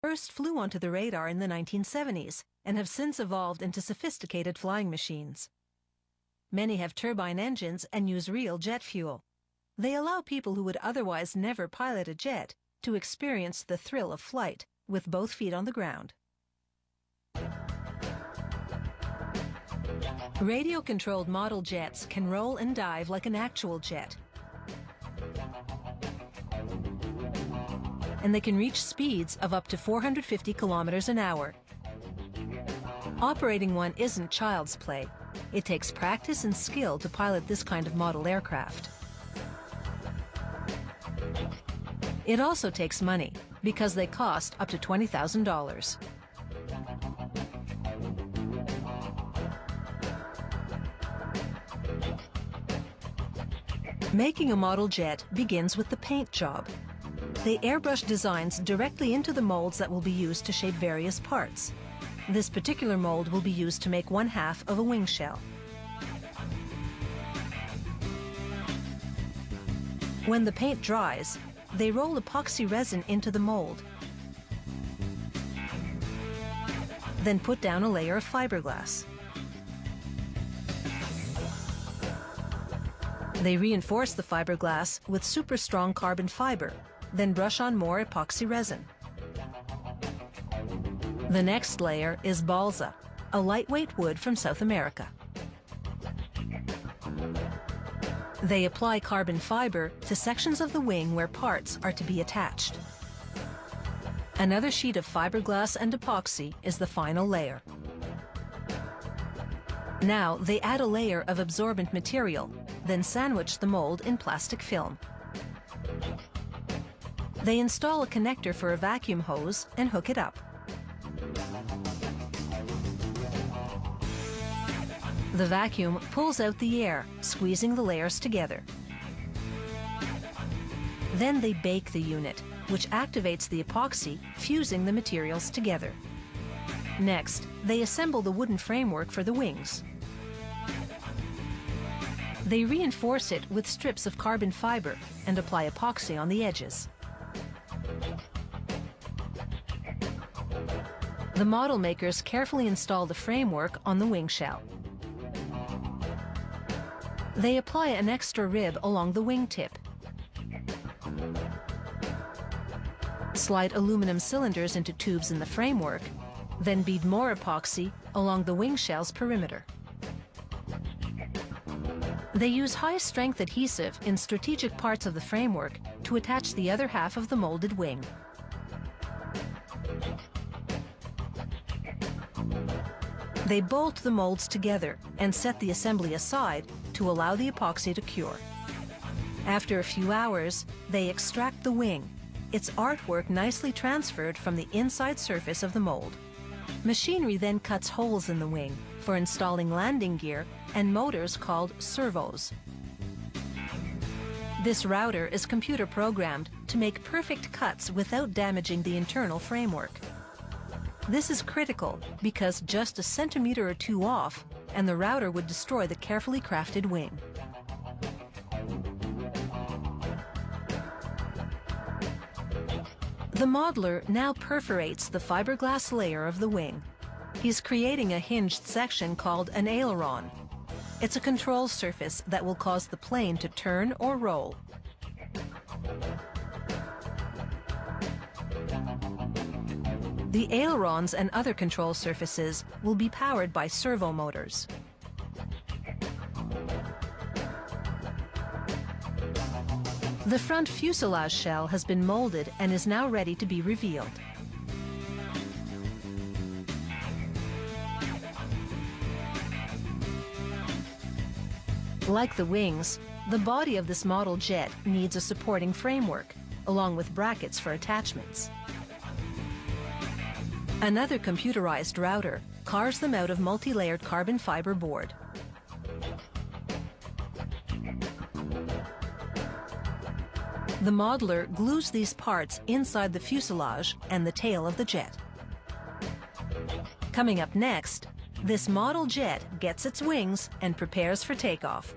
first flew onto the radar in the 1970s and have since evolved into sophisticated flying machines. Many have turbine engines and use real jet fuel. They allow people who would otherwise never pilot a jet to experience the thrill of flight with both feet on the ground. Radio-controlled model jets can roll and dive like an actual jet. And they can reach speeds of up to 450 kilometers an hour. Operating one isn't child's play. It takes practice and skill to pilot this kind of model aircraft. It also takes money, because they cost up to $20,000. Making a model jet begins with the paint job. They airbrush designs directly into the molds that will be used to shape various parts. This particular mold will be used to make one half of a wing shell. When the paint dries, they roll epoxy resin into the mold, then put down a layer of fiberglass. They reinforce the fiberglass with super strong carbon fiber, then brush on more epoxy resin. The next layer is balsa, a lightweight wood from South America. They apply carbon fiber to sections of the wing where parts are to be attached. Another sheet of fiberglass and epoxy is the final layer. Now they add a layer of absorbent material, then sandwich the mold in plastic film. They install a connector for a vacuum hose and hook it up. The vacuum pulls out the air, squeezing the layers together. Then they bake the unit, which activates the epoxy, fusing the materials together. Next, they assemble the wooden framework for the wings. They reinforce it with strips of carbon fiber and apply epoxy on the edges. The model makers carefully install the framework on the wing shell. They apply an extra rib along the wingtip. Slide aluminum cylinders into tubes in the framework, then bead more epoxy along the wing shell's perimeter. They use high-strength adhesive in strategic parts of the framework to attach the other half of the molded wing. They bolt the molds together and set the assembly aside to allow the epoxy to cure. After a few hours, they extract the wing, its artwork nicely transferred from the inside surface of the mold. Machinery then cuts holes in the wing for installing landing gear and motors called servos. This router is computer programmed to make perfect cuts without damaging the internal framework. This is critical because just a centimeter or two off and the router would destroy the carefully crafted wing. The modeler now perforates the fiberglass layer of the wing. He's creating a hinged section called an aileron. It's a control surface that will cause the plane to turn or roll. The ailerons and other control surfaces will be powered by servo motors. The front fuselage shell has been molded and is now ready to be revealed. Like the wings, the body of this model jet needs a supporting framework, along with brackets for attachments. Another computerized router carves them out of multi-layered carbon fiber board. The modeler glues these parts inside the fuselage and the tail of the jet. Coming up next, this model jet gets its wings and prepares for takeoff.